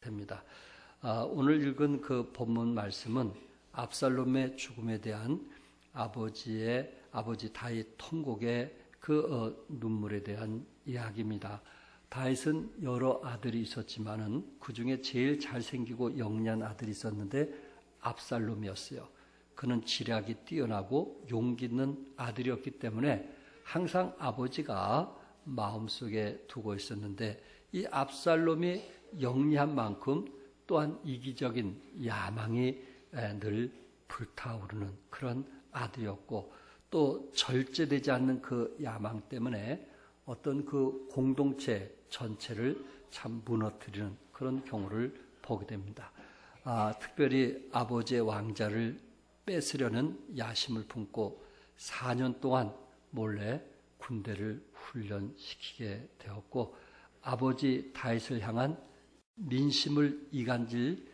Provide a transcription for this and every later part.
됩니다. 오늘 읽은 그 본문 말씀은 압살롬의 죽음에 대한 아버지 다윗 통곡의 눈물에 대한 이야기입니다. 다윗은 여러 아들이 있었지만은 그 중에 제일 잘생기고 영리한 아들이 있었는데 압살롬이었어요. 그는 지략이 뛰어나고 용기 있는 아들이었기 때문에 항상 아버지가 마음속에 두고 있었는데, 이 압살롬이 영리한 만큼 또한 이기적인 야망이 늘 불타오르는 그런 아들이었고, 또 절제되지 않는 그 야망 때문에 어떤 그 공동체 전체를 참 무너뜨리는 그런 경우를 보게 됩니다. 특별히 아버지의 왕자를 뺏으려는 야심을 품고 4년 동안 몰래 군대를 훈련시키게 되었고, 아버지 다윗을 향한 민심을 이간질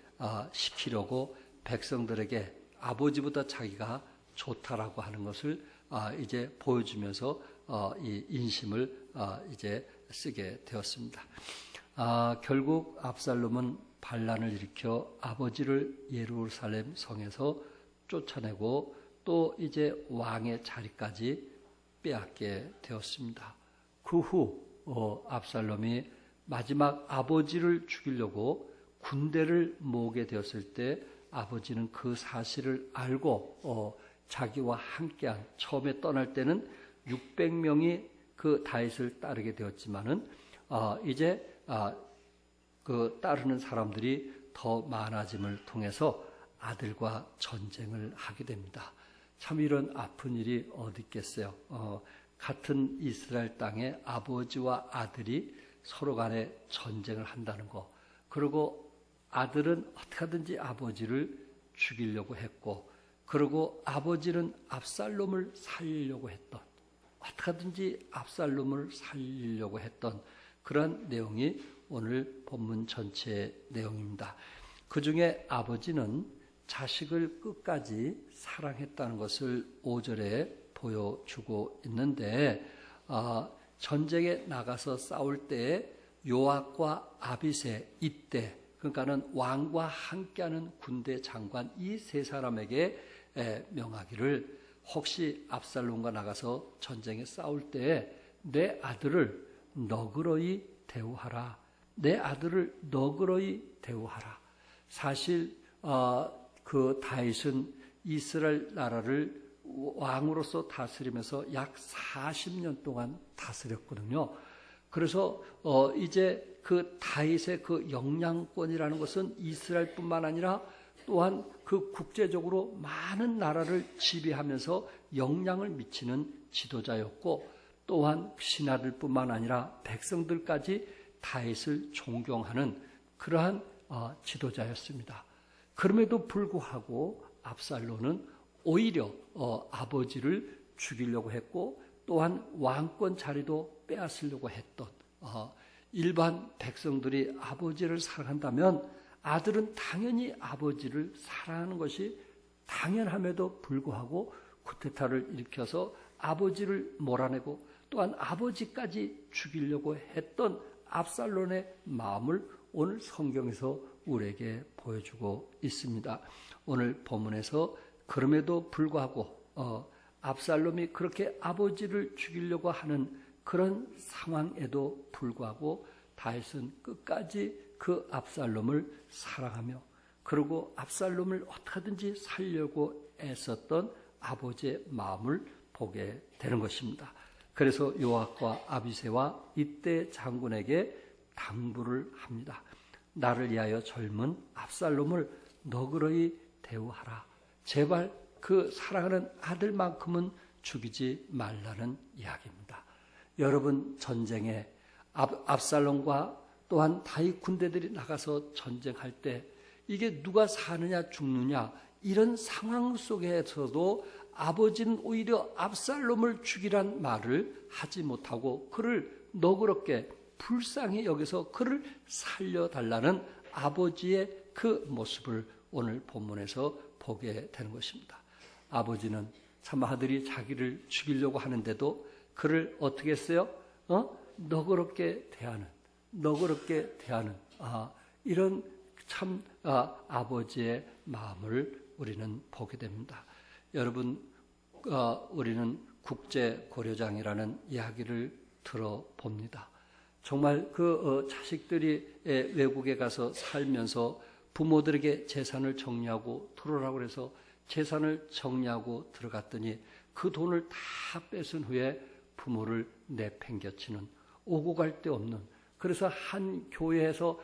시키려고 백성들에게 아버지보다 자기가 좋다라고 하는 것을 이제 보여주면서 이 인심을 이제 쓰게 되었습니다. 결국 압살롬은 반란을 일으켜 아버지를 예루살렘 성에서 쫓아내고 또 이제 왕의 자리까지 빼앗게 되었습니다. 그 후 압살롬이 마지막 아버지를 죽이려고 군대를 모으게 되었을 때 아버지는 그 사실을 알고 자기와 함께한, 처음에 떠날 때는 600명이 그 다윗을 따르게 되었지만은 이제 그 따르는 사람들이 더 많아짐을 통해서 아들과 전쟁을 하게 됩니다. 참 이런 아픈 일이 어디 있겠어요. 같은 이스라엘 땅에 아버지와 아들이 서로 간에 전쟁을 한다는 거. 그리고 아들은 어떻게 하든지 아버지를 죽이려고 했고, 그리고 아버지는 압살롬을 살리려고 했던, 어떻게 하든지 압살롬을 살리려고 했던 그런 내용이 오늘 본문 전체의 내용입니다. 그 중에 아버지는 자식을 끝까지 사랑했다는 것을 5절에 보여주고 있는데, 전쟁에 나가서 싸울 때에 요압과 아비새, 이때 그러니까는 왕과 함께하는 군대 장관 이 세 사람에게 명하기를, 혹시 압살롬과 나가서 전쟁에 싸울 때에 내 아들을 너그러이 대우하라. 내 아들을 너그러이 대우하라. 사실 그 다윗은 이스라엘 나라를 왕으로서 다스리면서 약 40년 동안 다스렸거든요. 그래서 이제 그 다윗의 그 영향권이라는 것은 이스라엘뿐만 아니라 또한 그 국제적으로 많은 나라를 지배하면서 영향을 미치는 지도자였고, 또한 신하들뿐만 아니라 백성들까지 다윗을 존경하는 그러한 지도자였습니다. 그럼에도 불구하고 압살롬은 오히려 아버지를 죽이려고 했고, 또한 왕권 자리도 빼앗으려고 했던, 일반 백성들이 아버지를 사랑한다면 아들은 당연히 아버지를 사랑하는 것이 당연함에도 불구하고 쿠데타를 일으켜서 아버지를 몰아내고 또한 아버지까지 죽이려고 했던 압살롬의 마음을 오늘 성경에서 우리에게 보여주고 있습니다. 오늘 본문에서 그럼에도 불구하고 압살롬이 그렇게 아버지를 죽이려고 하는 그런 상황에도 불구하고 다윗은 끝까지 그 압살롬을 사랑하며, 그리고 압살롬을 어떻게든지 살려고 애썼던 아버지의 마음을 보게 되는 것입니다. 그래서 요압과 아비새와 이때 장군에게 당부를 합니다. 나를 위하여 젊은 압살롬을 너그러이 대우하라. 제발 그 사랑하는 아들만큼은 죽이지 말라는 이야기입니다. 여러분, 전쟁에 압살롬과 또한 다윗 군대들이 나가서 전쟁할 때 이게 누가 사느냐 죽느냐 이런 상황 속에서도 아버지는 오히려 압살롬을 죽이란 말을 하지 못하고 그를 너그럽게 불쌍히 여기서 그를 살려달라는 아버지의 그 모습을 오늘 본문에서 보게 되는 것입니다. 아버지는 참 아들이 자기를 죽이려고 하는데도 그를 어떻게 했어요? 너그럽게 대하는 이런 참 아버지의 마음을 우리는 보게 됩니다. 여러분, 우리는 국제고려장이라는 이야기를 들어봅니다. 정말 그 자식들이 외국에 가서 살면서 부모들에게 재산을 정리하고 들어오라고 해서 재산을 정리하고 들어갔더니 그 돈을 다 뺏은 후에 부모를 내팽겨치는, 오고 갈 데 없는, 그래서 한 교회에서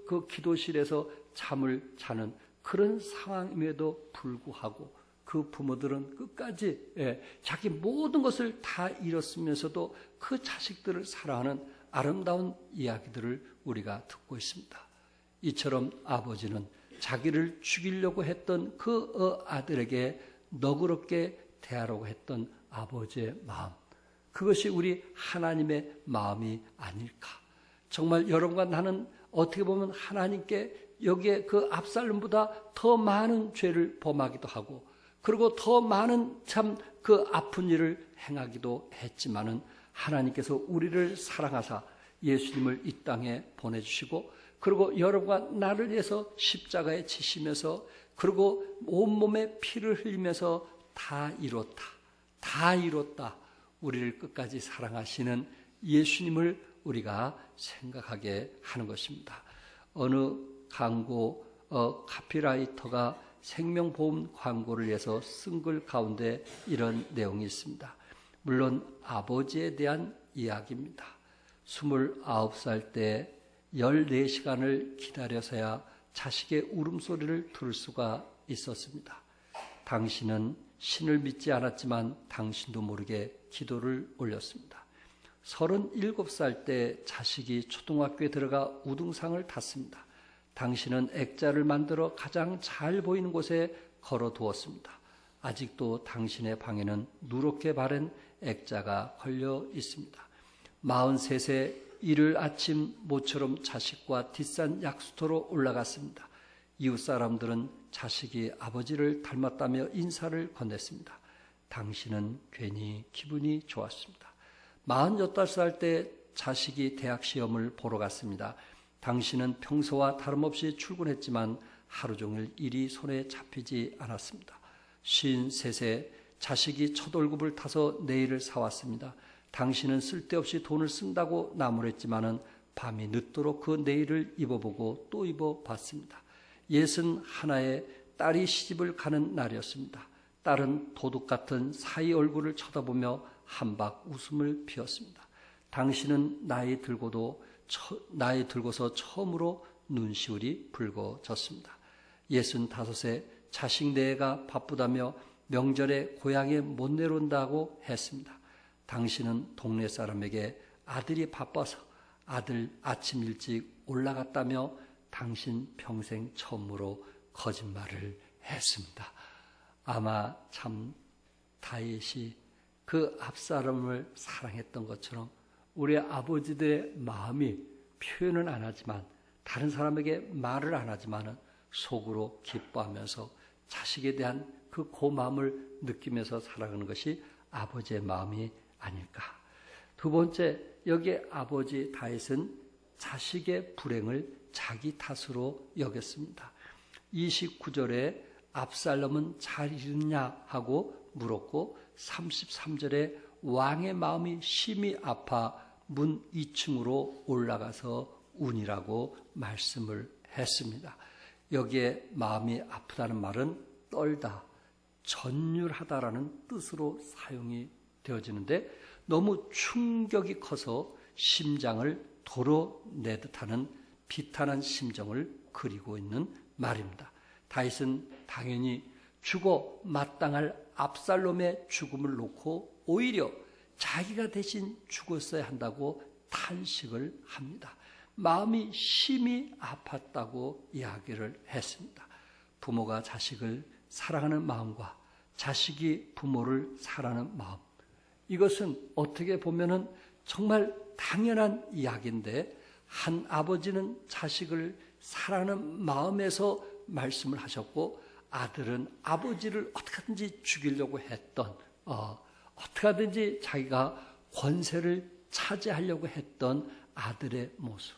그 기도실에서 잠을 자는 그런 상황임에도 불구하고 그 부모들은 끝까지 자기 모든 것을 다 잃었으면서도 그 자식들을 사랑하는 아름다운 이야기들을 우리가 듣고 있습니다. 이처럼 아버지는 자기를 죽이려고 했던 그 아들에게 너그럽게 대하려고 했던 아버지의 마음, 그것이 우리 하나님의 마음이 아닐까. 정말 여러분과 나는 어떻게 보면 하나님께 여기에 그 압살롬보다 더 많은 죄를 범하기도 하고, 그리고 더 많은 참 그 아픈 일을 행하기도 했지만은 하나님께서 우리를 사랑하사 예수님을 이 땅에 보내주시고, 그리고 여러분과 나를 위해서 십자가에 지시면서, 그리고 온몸에 피를 흘리면서 다 이뤘다, 우리를 끝까지 사랑하시는 예수님을 우리가 생각하게 하는 것입니다. 어느 광고 카피라이터가 생명보험 광고를 위해서 쓴 글 가운데 이런 내용이 있습니다. 물론 아버지에 대한 이야기입니다. 29살 때 14시간을 기다려서야 자식의 울음소리를 들을 수가 있었습니다. 당신은 신을 믿지 않았지만 당신도 모르게 기도를 올렸습니다. 37살 때 자식이 초등학교에 들어가 우등상을 탔습니다. 당신은 액자를 만들어 가장 잘 보이는 곳에 걸어두었습니다. 아직도 당신의 방에는 누렇게 바른 액자가 걸려 있습니다. 43세 이른 아침 모처럼 자식과 뒷산 약수터로 올라갔습니다. 이웃 사람들은 자식이 아버지를 닮았다며 인사를 건넸습니다. 당신은 괜히 기분이 좋았습니다. 48살 때 자식이 대학 시험을 보러 갔습니다. 당신은 평소와 다름없이 출근했지만 하루 종일 일이 손에 잡히지 않았습니다. 53세 자식이 첫 월급을 타서 네일을 사왔습니다. 당신은 쓸데없이 돈을 쓴다고 나무랬지만은 밤이 늦도록 그 네일을 입어보고 또 입어봤습니다. 61에 딸이 시집을 가는 날이었습니다. 딸은 도둑 같은 사위 얼굴을 쳐다보며 한박 웃음을 피웠습니다. 당신은 나이 들고서 처음으로 눈시울이 붉어졌습니다. 65세 자식 내가 바쁘다며 명절에 고향에 못 내려온다고 했습니다. 당신은 동네 사람에게 아들이 바빠서 아들 아침 일찍 올라갔다며 당신 평생 처음으로 거짓말을 했습니다. 아마 참 다윗이 그 압살롬을 사랑했던 것처럼 우리 아버지들의 마음이 표현은 안 하지만, 다른 사람에게 말을 안 하지만 속으로 기뻐하면서 자식에 대한 그 고마움을 느끼면서 살아가는 것이 아버지의 마음이 아닐까. 두 번째, 여기에 아버지 다윗은 자식의 불행을 자기 탓으로 여겼습니다. 29절에 압살롬은 잘 있느냐 하고 물었고, 33절에 왕의 마음이 심히 아파 문 2층으로 올라가서 운이라고 말씀을 했습니다. 여기에 마음이 아프다는 말은 떨다, 전율하다라는 뜻으로 사용이 되어지는데, 너무 충격이 커서 심장을 도려내듯하는 비탄한 심정을 그리고 있는 말입니다. 다윗은 당연히 죽어 마땅할 압살롬의 죽음을 놓고 오히려 자기가 대신 죽었어야 한다고 탄식을 합니다. 마음이 심히 아팠다고 이야기를 했습니다. 부모가 자식을 사랑하는 마음과 자식이 부모를 사랑하는 마음, 이것은 어떻게 보면은 정말 당연한 이야기인데, 한 아버지는 자식을 사랑하는 마음에서 말씀을 하셨고, 아들은 아버지를 어떻게 하든지 죽이려고 했던, 어떻게 하든지 자기가 권세를 차지하려고 했던 아들의 모습.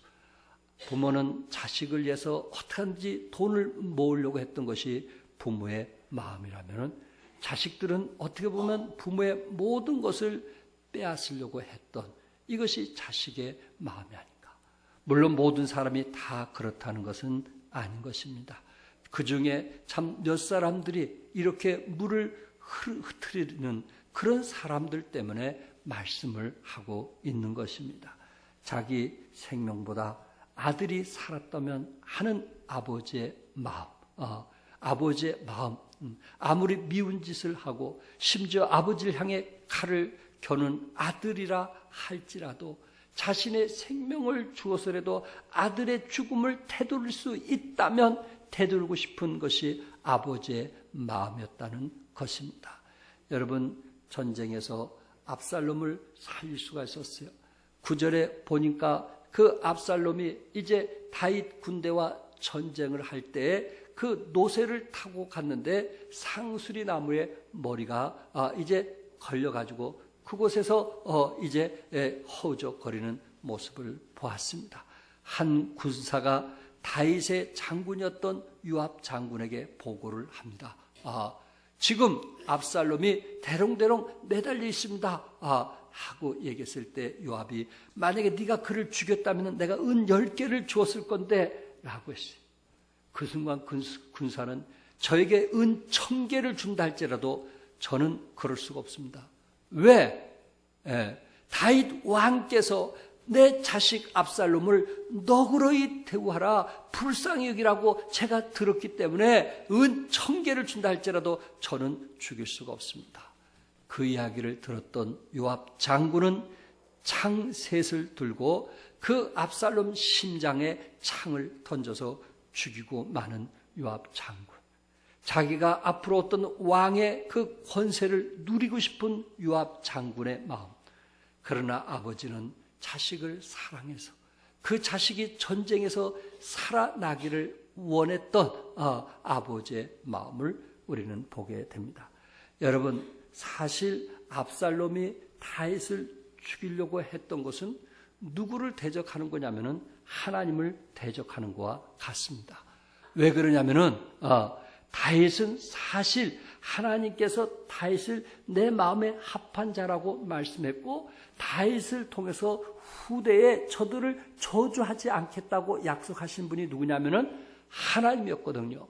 부모는 자식을 위해서 어떻게 하든지 돈을 모으려고 했던 것이 부모의 마음이라면, 자식들은 어떻게 보면 부모의 모든 것을 빼앗으려고 했던 이것이 자식의 마음이 아닌가. 물론 모든 사람이 다 그렇다는 것은 아닌 것입니다. 그 중에 참 몇 사람들이 이렇게 물을 흐트리는 그런 사람들 때문에 말씀을 하고 있는 것입니다. 자기 생명보다 아들이 살았다면 하는 아버지의 마음, 아버지의 마음, 아무리 미운 짓을 하고 심지어 아버지를 향해 칼을 겨눈 아들이라 할지라도 자신의 생명을 주어서라도 아들의 죽음을 되돌릴 수 있다면 되돌리고 싶은 것이 아버지의 마음이었다는 것입니다. 여러분, 전쟁에서 압살롬을 살릴 수가 있었어요. 9절에 보니까 그 압살롬이 이제 다윗 군대와 전쟁을 할 때에 그 노새를 타고 갔는데 상수리 나무에 머리가 이제 걸려가지고 그곳에서 이제 허우적거리는 모습을 보았습니다. 한 군사가 다윗의 장군이었던 요압 장군에게 보고를 합니다. 지금 압살롬이 대롱대롱 매달려 있습니다. 하고 얘기했을 때 요압이 만약에 네가 그를 죽였다면 내가 은 10개를 주었을 건데 라고 했어요. 그 순간 군사는 저에게 은 1000개를 준다 할지라도 저는 그럴 수가 없습니다. 왜? 다윗 왕께서 내 자식 압살롬을 너그러이 대우하라, 불쌍히 여기라고 제가 들었기 때문에 은 1000개를 준다 할지라도 저는 죽일 수가 없습니다. 그 이야기를 들었던 요압 장군은 창셋을 들고 그 압살롬 심장에 창을 던져서 죽이고 마는 요압 장군. 자기가 앞으로 어떤 왕의 그 권세를 누리고 싶은 요압 장군의 마음. 그러나 아버지는 자식을 사랑해서 그 자식이 전쟁에서 살아나기를 원했던 아버지의 마음을 우리는 보게 됩니다. 여러분, 사실 압살롬이 다윗을 죽이려고 했던 것은 누구를 대적하는 거냐면은 하나님을 대적하는 것과 같습니다. 왜 그러냐면은 다윗은 사실 하나님께서 다윗을 내 마음에 합한 자라고 말씀했고 다윗을 통해서 후대에 저들을 저주하지 않겠다고 약속하신 분이 누구냐면은 하나님이었거든요.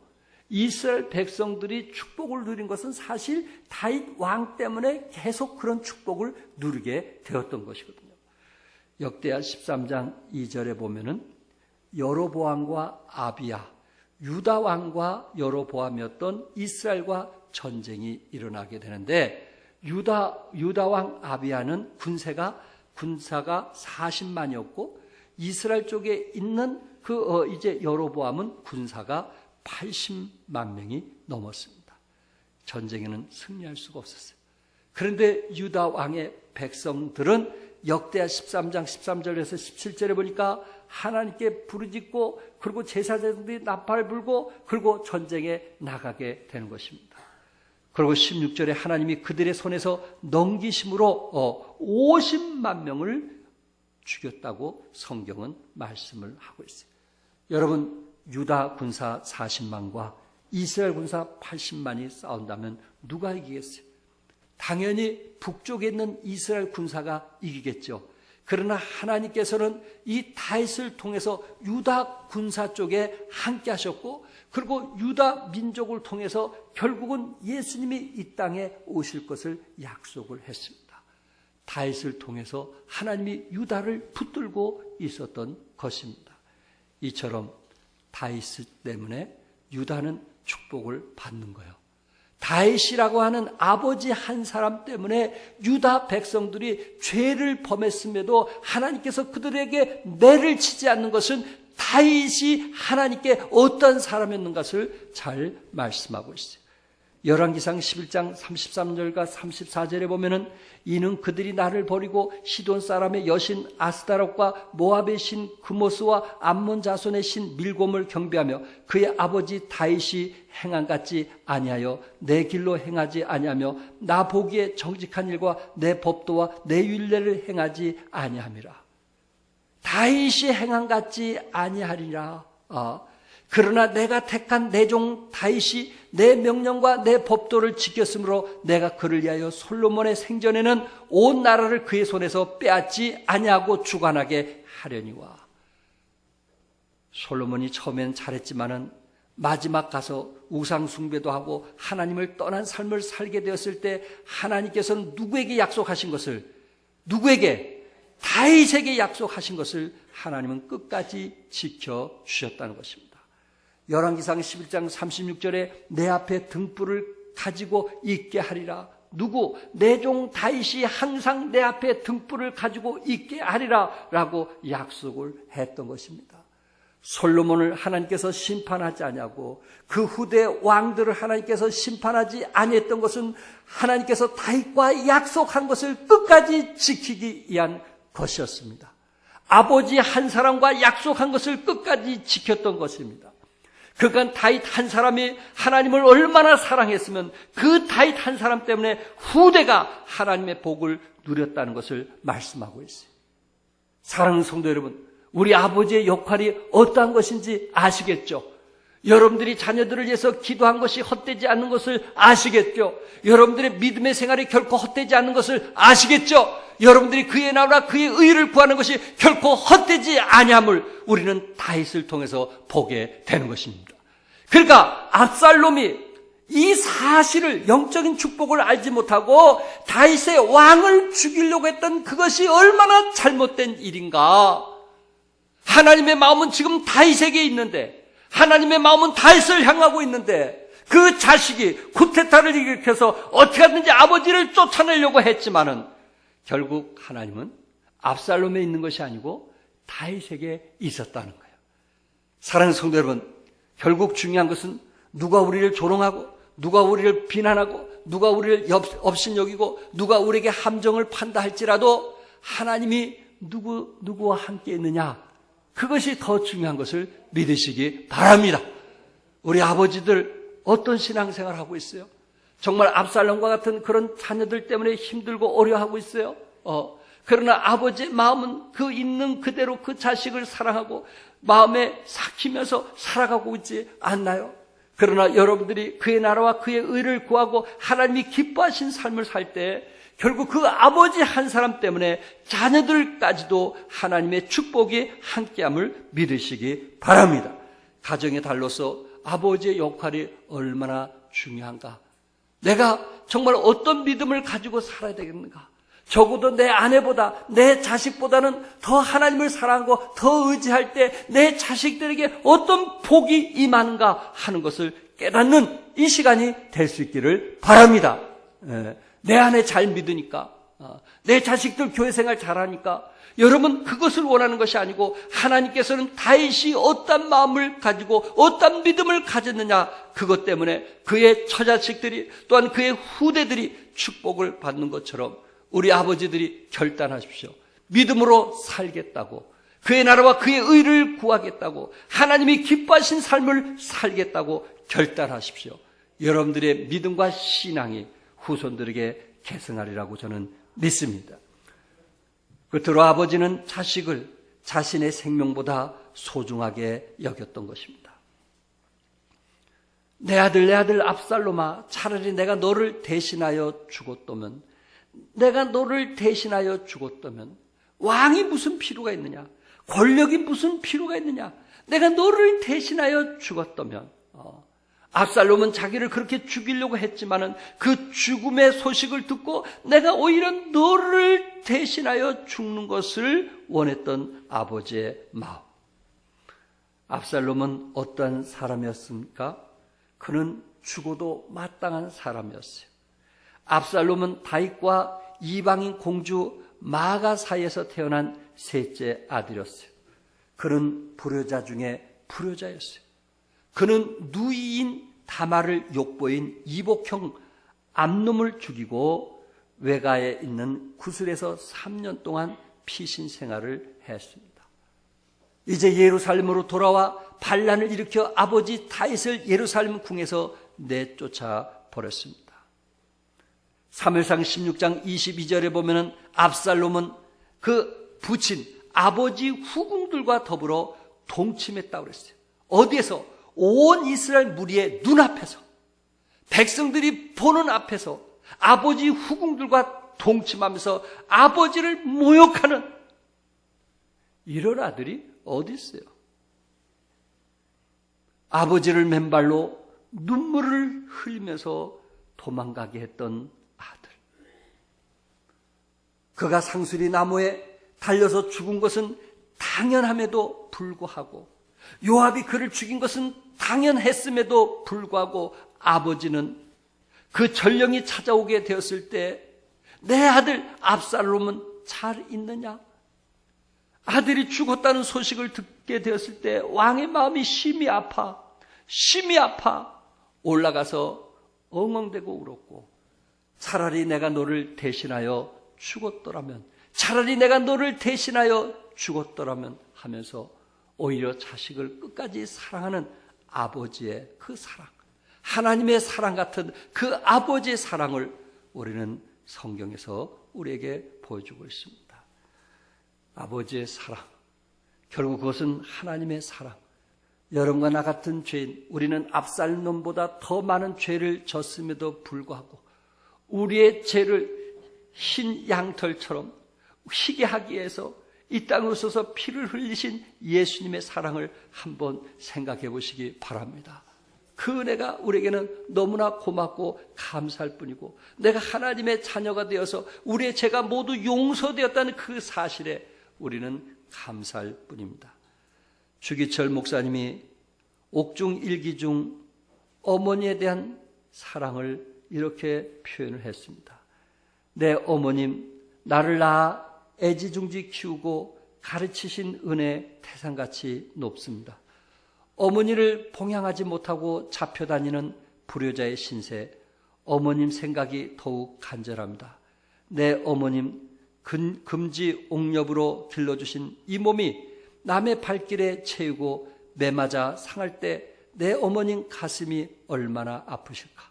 이스라엘 백성들이 축복을 누린 것은 사실 다윗 왕 때문에 계속 그런 축복을 누리게 되었던 것이거든요. 역대하 13장 2절에 보면은 여로보암과 아비야, 유다 왕과 여로보암이었던 이스라엘과 전쟁이 일어나게 되는데 유다 왕 아비야는 군사가 40만이었고 이스라엘 쪽에 있는 이제 여로보암은 군사가 80만 명이 넘었습니다. 전쟁에는 승리할 수가 없었어요. 그런데 유다 왕의 백성들은 역대하 13장 13절에서 17절에 보니까 하나님께 부르짖고 그리고 제사장들이 나팔을 불고 그리고 전쟁에 나가게 되는 것입니다. 그리고 16절에 하나님이 그들의 손에서 넘기심으로 50만 명을 죽였다고 성경은 말씀을 하고 있어요. 여러분, 유다 군사 40만과 이스라엘 군사 80만이 싸운다면 누가 이기겠어요? 당연히 북쪽에 있는 이스라엘 군사가 이기겠죠. 그러나 하나님께서는 이 다윗을 통해서 유다 군사 쪽에 함께 하셨고 그리고 유다 민족을 통해서 결국은 예수님이 이 땅에 오실 것을 약속을 했습니다. 다윗을 통해서 하나님이 유다를 붙들고 있었던 것입니다. 이처럼 다윗 때문에 유다는 축복을 받는 거예요. 다윗이라고 하는 아버지 한 사람 때문에 유다 백성들이 죄를 범했음에도 하나님께서 그들에게 매를 치지 않는 것은 다윗이 하나님께 어떤 사람이었는 것을 잘 말씀하고 있어요. 열왕기상 11장 33절과 34절에 보면은 이는 그들이 나를 버리고 시돈 사람의 여신 아스타롯과 모압의 신 그모스와 암몬 자손의 신 밀곰을 경배하며 그의 아버지 다윗이 행한 같지 아니하여 내 길로 행하지 아니하며 나 보기에 정직한 일과 내 법도와 내 율례를 행하지 아니함이라. 다윗이 행한 같지 아니하리라. 그러나 내가 택한 내 종 다윗이 내 명령과 내 법도를 지켰으므로 내가 그를 위하여 솔로몬의 생전에는 온 나라를 그의 손에서 빼앗지 아니하고 주관하게 하려니와. 솔로몬이 처음엔 잘했지만은 마지막 가서 우상 숭배도 하고 하나님을 떠난 삶을 살게 되었을 때 하나님께서는 누구에게 약속하신 것을, 누구에게? 다윗에게 약속하신 것을 하나님은 끝까지 지켜주셨다는 것입니다. 열왕기상 11장 36절에 내 앞에 등불을 가지고 있게 하리라. 누구? 내 종 다윗이 항상 내 앞에 등불을 가지고 있게 하리라 라고 약속을 했던 것입니다. 솔로몬을 하나님께서 심판하지 아니하고 그 후대 왕들을 하나님께서 심판하지 아니했던 것은 하나님께서 다윗과 약속한 것을 끝까지 지키기 위한 것이었습니다. 아버지 한 사람과 약속한 것을 끝까지 지켰던 것입니다. 그간 다윗 한 사람이 하나님을 얼마나 사랑했으면 그 다윗 한 사람 때문에 후대가 하나님의 복을 누렸다는 것을 말씀하고 있어요. 사랑하는 성도 여러분, 우리 아버지의 역할이 어떠한 것인지 아시겠죠? 여러분들이 자녀들을 위해서 기도한 것이 헛되지 않는 것을 아시겠죠? 여러분들의 믿음의 생활이 결코 헛되지 않는 것을 아시겠죠? 여러분들이 그의 나라와 그의 의를 구하는 것이 결코 헛되지 아니함을 우리는 다윗을 통해서 보게 되는 것입니다. 그러니까 압살롬이 이 사실을, 영적인 축복을 알지 못하고 다윗의 왕을 죽이려고 했던 그것이 얼마나 잘못된 일인가. 하나님의 마음은 지금 다윗에게 있는데, 하나님의 마음은 다윗을 향하고 있는데, 그 자식이 쿠데타를 일으켜서 어떻게 하든지 아버지를 쫓아내려고 했지만은 결국 하나님은 압살롬에 있는 것이 아니고 다윗에게 있었다는 거예요. 사랑하는 성도 여러분, 결국 중요한 것은 누가 우리를 조롱하고, 누가 우리를 비난하고, 누가 우리를 업신여기고, 누가 우리에게 함정을 판다 할지라도 하나님이 누구와 함께 있느냐, 그것이 더 중요한 것을 믿으시기 바랍니다. 우리 아버지들 어떤 신앙생활을 하고 있어요? 정말 압살롬과 같은 그런 자녀들 때문에 힘들고 어려워하고 있어요. 그러나 아버지의 마음은 그 있는 그대로 그 자식을 사랑하고 마음에 삭히면서 살아가고 있지 않나요? 그러나 여러분들이 그의 나라와 그의 의를 구하고 하나님이 기뻐하신 삶을 살 때 결국 그 아버지 한 사람 때문에 자녀들까지도 하나님의 축복이 함께함을 믿으시기 바랍니다. 가정의 달로서 아버지의 역할이 얼마나 중요한가. 내가 정말 어떤 믿음을 가지고 살아야 되겠는가. 적어도 내 아내보다, 내 자식보다는 더 하나님을 사랑하고 더 의지할 때 내 자식들에게 어떤 복이 임하는가 하는 것을 깨닫는 이 시간이 될 수 있기를 바랍니다. 내 아내 잘 믿으니까, 내 자식들 교회 생활 잘하니까, 여러분 그것을 원하는 것이 아니고 하나님께서는 다윗이 어떤 마음을 가지고 어떤 믿음을 가졌느냐, 그것 때문에 그의 처자식들이 또한 그의 후대들이 축복을 받는 것처럼 우리 아버지들이 결단하십시오. 믿음으로 살겠다고, 그의 나라와 그의 의를 구하겠다고, 하나님이 기뻐하신 삶을 살겠다고 결단하십시오. 여러분들의 믿음과 신앙이 후손들에게 계승하리라고 저는 믿습니다. 끝으로 아버지는 자식을 자신의 생명보다 소중하게 여겼던 것입니다. 내 아들 압살롬아, 차라리 내가 너를 대신하여 죽었다면, 내가 너를 대신하여 죽었다면 왕이 무슨 필요가 있느냐, 권력이 무슨 필요가 있느냐, 내가 너를 대신하여 죽었다면. 압살롬은 자기를 그렇게 죽이려고 했지만은 그 죽음의 소식을 듣고 내가 오히려 너를 대신하여 죽는 것을 원했던 아버지의 마음. 압살롬은 어떤 사람이었습니까? 그는 죽어도 마땅한 사람이었어요. 압살롬은 다윗과 이방인 공주 마가 사이에서 태어난 셋째 아들이었어요. 그는 불효자 중에 불효자였어요. 그는 누이인 다말을 욕보인 이복형 암놈을 죽이고 외가에 있는 구슬에서 3년 동안 피신 생활을 했습니다. 이제 예루살렘으로 돌아와 반란을 일으켜 아버지 다윗을 예루살렘 궁에서 내쫓아 버렸습니다. 사무엘상 16장 22절에 보면은 압살롬은 그 부친 아버지 후궁들과 더불어 동침했다고 그랬어요. 어디에서? 온 이스라엘 무리의 눈앞에서, 백성들이 보는 앞에서 아버지 후궁들과 동침하면서 아버지를 모욕하는 이런 아들이 어디 있어요? 아버지를 맨발로 눈물을 흘리면서 도망가게 했던 아들. 그가 상수리 나무에 달려서 죽은 것은 당연함에도 불구하고, 요압이 그를 죽인 것은 당연했음에도 불구하고, 아버지는 그 전령이 찾아오게 되었을 때 내 아들 압살롬은 잘 있느냐? 아들이 죽었다는 소식을 듣게 되었을 때 왕의 마음이 심히 아파 올라가서 엉엉대고 울었고, 차라리 내가 너를 대신하여 죽었더라면, 차라리 내가 너를 대신하여 죽었더라면 하면서 오히려 자식을 끝까지 사랑하는 아버지의 그 사랑, 하나님의 사랑 같은 그 아버지의 사랑을 우리는 성경에서 우리에게 보여주고 있습니다. 아버지의 사랑, 결국 그것은 하나님의 사랑. 여러분과 나 같은 죄인, 우리는 압살롬보다 더 많은 죄를 졌음에도 불구하고 우리의 죄를 흰 양털처럼 희게 하기 위해서 이 땅에 오셔서 피를 흘리신 예수님의 사랑을 한번 생각해 보시기 바랍니다. 그 은혜가 우리에게는 너무나 고맙고 감사할 뿐이고, 내가 하나님의 자녀가 되어서 우리의 죄가 모두 용서되었다는 그 사실에 우리는 감사할 뿐입니다. 주기철 목사님이 옥중 일기 중 어머니에 대한 사랑을 이렇게 표현을 했습니다. 내 어머님, 나를 낳아 애지중지 키우고 가르치신 은혜 태산같이 높습니다. 어머니를 봉양하지 못하고 잡혀다니는 불효자의 신세, 어머님 생각이 더욱 간절합니다. 내 어머님 금지 옥렵으로 길러주신 이 몸이 남의 발길에 채우고 매맞아 상할 때 내 어머님 가슴이 얼마나 아프실까.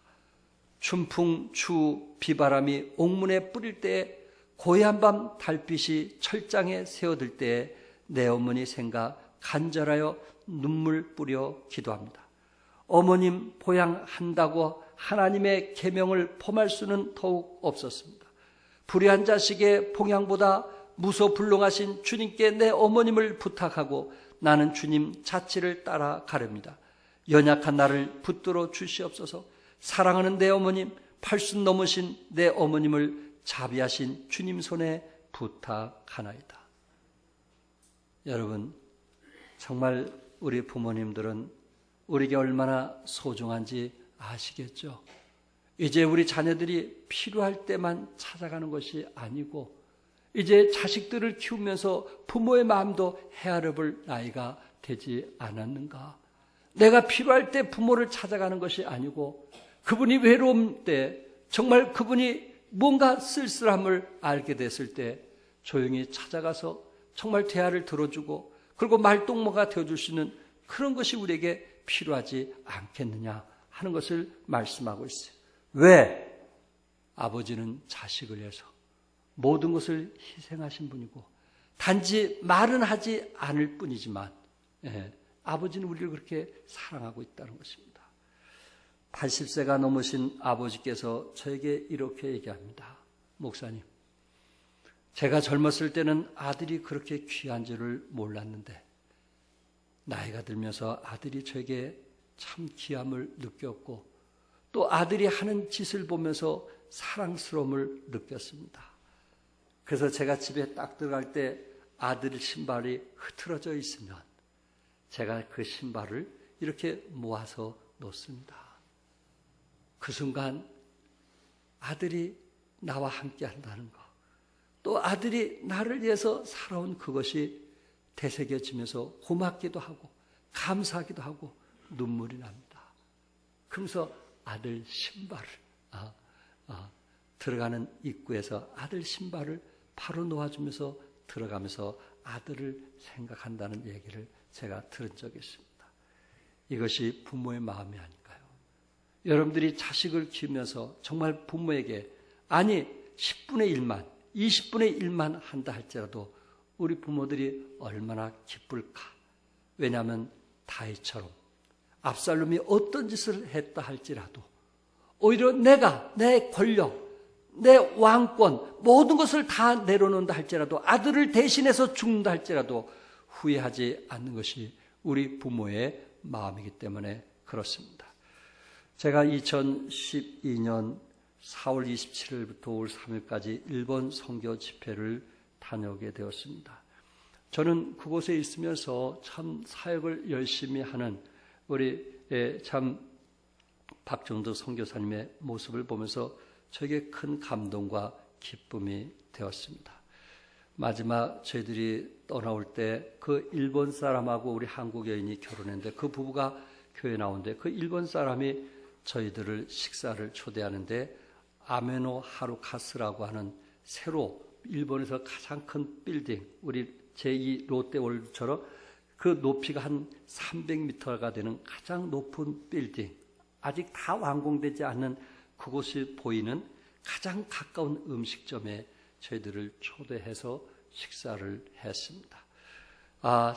춘풍 추 비바람이 옥문에 뿌릴 때에 고요한 밤 달빛이 철장에 새어들 때에 내 어머니 생각 간절하여 눈물 뿌려 기도합니다. 어머님 보양한다고 하나님의 계명을 범할 수는 더욱 없었습니다. 불의한 자식의 봉양보다 무소불능하신 주님께 내 어머님을 부탁하고 나는 주님 자치를 따라가렵니다. 연약한 나를 붙들어 주시옵소서. 사랑하는 내 어머님, 팔순 넘으신 내 어머님을 자비하신 주님 손에 부탁하나이다. 여러분, 정말 우리 부모님들은 우리에게 얼마나 소중한지 아시겠죠? 이제 우리 자녀들이 필요할 때만 찾아가는 것이 아니고, 이제 자식들을 키우면서 부모의 마음도 헤아려볼 나이가 되지 않았는가? 내가 필요할 때 부모를 찾아가는 것이 아니고, 그분이 외로움 때, 정말 그분이 뭔가 쓸쓸함을 알게 됐을 때 조용히 찾아가서 정말 대화를 들어주고, 그리고 말동무가 되어줄 수 있는 그런 것이 우리에게 필요하지 않겠느냐 하는 것을 말씀하고 있어요. 왜? 아버지는 자식을 위해서 모든 것을 희생하신 분이고, 단지 말은 하지 않을 뿐이지만 아버지는 우리를 그렇게 사랑하고 있다는 것입니다. 80세가 넘으신 아버지께서 저에게 이렇게 얘기합니다. 목사님, 제가 젊었을 때는 아들이 그렇게 귀한 줄을 몰랐는데 나이가 들면서 아들이 저에게 참 귀함을 느꼈고, 또 아들이 하는 짓을 보면서 사랑스러움을 느꼈습니다. 그래서 제가 집에 딱 들어갈 때 아들 신발이 흐트러져 있으면 제가 그 신발을 이렇게 모아서 놓습니다. 그 순간 아들이 나와 함께 한다는 것, 또 아들이 나를 위해서 살아온 그것이 되새겨지면서 고맙기도 하고 감사하기도 하고 눈물이 납니다. 그러면서 아들 신발을 들어가는 입구에서 아들 신발을 바로 놓아주면서 들어가면서 아들을 생각한다는 얘기를 제가 들은 적이 있습니다. 이것이 부모의 마음이 아닐까요? 여러분들이 자식을 키우면서 정말 부모에게, 아니 10분의 1만 20분의 1만 한다 할지라도 우리 부모들이 얼마나 기쁠까. 왜냐하면 다윗처럼 압살롬이 어떤 짓을 했다 할지라도 오히려 내가 내 권력, 내 왕권 모든 것을 다 내려놓는다 할지라도 아들을 대신해서 죽는다 할지라도 후회하지 않는 것이 우리 부모의 마음이기 때문에 그렇습니다. 제가 2012년 4월 27일부터 5월 3일까지 일본 선교 집회를 다녀오게 되었습니다. 저는 그곳에 있으면서 참 사역을 열심히 하는 우리 참 박정도 선교사님의 모습을 보면서 저에게 큰 감동과 기쁨이 되었습니다. 마지막 저희들이 떠나올 때 그 일본 사람하고 우리 한국 여인이 결혼했는데 그 부부가 교회 나오는데 그 일본 사람이 저희들을 식사를 초대하는데 아메노 하루카스라고 하는 새로 일본에서 가장 큰 빌딩, 우리 제2 롯데월드처럼 그 높이가 한 300m가 되는 가장 높은 빌딩, 아직 다 완공되지 않는 그곳이 보이는 가장 가까운 음식점에 저희들을 초대해서 식사를 했습니다.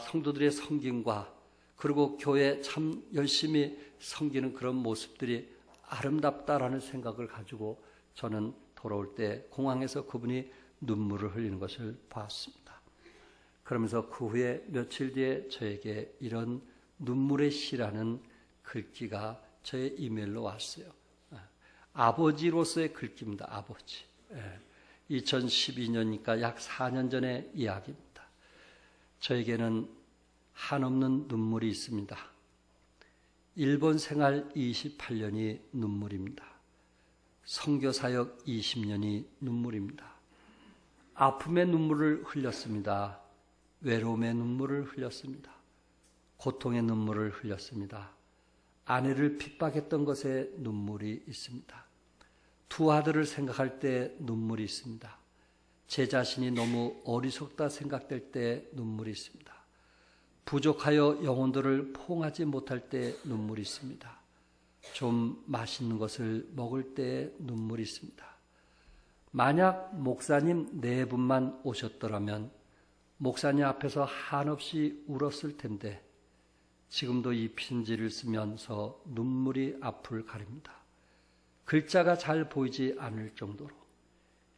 성도들의 섬김과 그리고 교회 참 열심히 섬기는 그런 모습들이 아름답다라는 생각을 가지고 저는 돌아올 때 공항에서 그분이 눈물을 흘리는 것을 봤습니다. 그러면서 그 후에 며칠 뒤에 저에게 이런 눈물의 시라는 글귀가 저의 이메일로 왔어요. 아버지로서의 글귀입니다. 아버지. 2012년이니까 약 4년 전의 이야기입니다. 저에게는 한없는 눈물이 있습니다. 일본 생활 28년이 눈물입니다. 선교사역 20년이 눈물입니다. 아픔의 눈물을 흘렸습니다. 외로움의 눈물을 흘렸습니다. 고통의 눈물을 흘렸습니다. 아내를 핍박했던 것에 눈물이 있습니다. 두 아들을 생각할 때 눈물이 있습니다. 제 자신이 너무 어리석다 생각될 때 눈물이 있습니다. 부족하여 영혼들을 포옹하지 못할 때 눈물이 있습니다. 좀 맛있는 것을 먹을 때 눈물이 있습니다. 만약 목사님 4분만 오셨더라면 목사님 앞에서 한없이 울었을 텐데 지금도 이 편지를 쓰면서 눈물이 앞을 가립니다. 글자가 잘 보이지 않을 정도로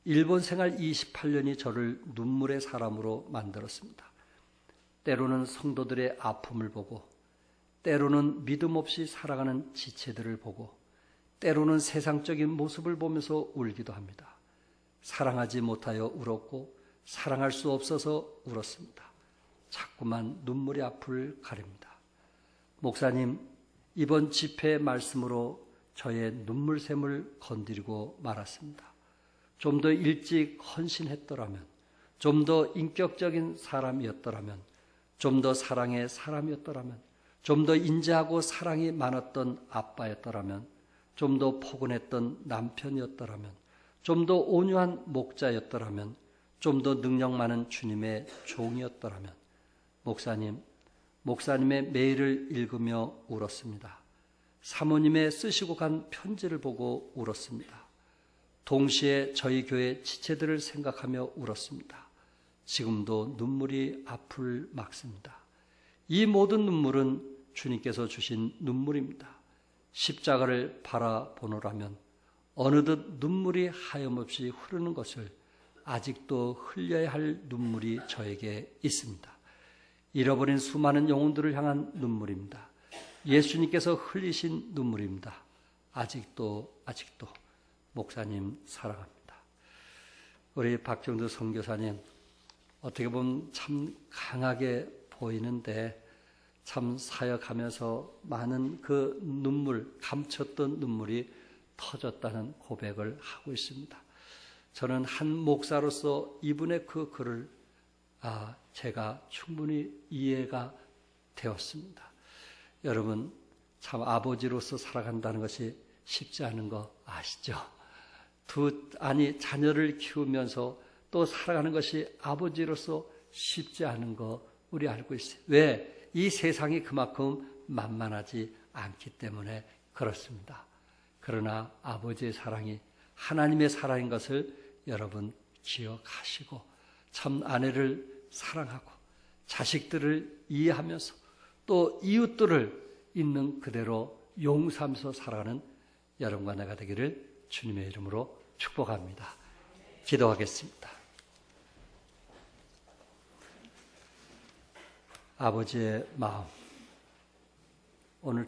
일본 생활 28년이 저를 눈물의 사람으로 만들었습니다. 때로는 성도들의 아픔을 보고, 때로는 믿음 없이 살아가는 지체들을 보고, 때로는 세상적인 모습을 보면서 울기도 합니다. 사랑하지 못하여 울었고 사랑할 수 없어서 울었습니다. 자꾸만 눈물이 앞을 가립니다. 목사님, 이번 집회 말씀으로 저의 눈물샘을 건드리고 말았습니다. 좀 더 일찍 헌신했더라면, 좀 더 인격적인 사람이었더라면, 좀 더 사랑의 사람이었더라면, 좀 더 인자하고 사랑이 많았던 아빠였더라면, 좀 더 포근했던 남편이었더라면, 좀 더 온유한 목자였더라면, 좀 더 능력 많은 주님의 종이었더라면, 목사님의 메일을 읽으며 울었습니다. 사모님의 쓰시고 간 편지를 보고 울었습니다. 동시에 저희 교회 지체들을 생각하며 울었습니다. 지금도 눈물이 앞을 막습니다. 이 모든 눈물은 주님께서 주신 눈물입니다. 십자가를 바라보노라면 어느덧 눈물이 하염없이 흐르는 것을 아직도 흘려야 할 눈물이 저에게 있습니다. 잃어버린 수많은 영혼들을 향한 눈물입니다. 예수님께서 흘리신 눈물입니다. 아직도 목사님 사랑합니다. 우리 박정두 선교사님, 어떻게 보면 참 강하게 보이는데 참 사역하면서 많은 그 눈물, 감췄던 눈물이 터졌다는 고백을 하고 있습니다. 저는 한 목사로서 이분의 그 글을 제가 충분히 이해가 되었습니다. 여러분, 참 아버지로서 살아간다는 것이 쉽지 않은 거 아시죠? 자녀를 키우면서 또 살아가는 것이 아버지로서 쉽지 않은 거 우리 알고 있어요. 왜? 이 세상이 그만큼 만만하지 않기 때문에 그렇습니다. 그러나 아버지의 사랑이 하나님의 사랑인 것을 여러분 기억하시고 참 아내를 사랑하고 자식들을 이해하면서 또 이웃들을 있는 그대로 용서하면서 살아가는 여러분과 내가 되기를 주님의 이름으로 축복합니다. 기도하겠습니다. 아버지의 마음,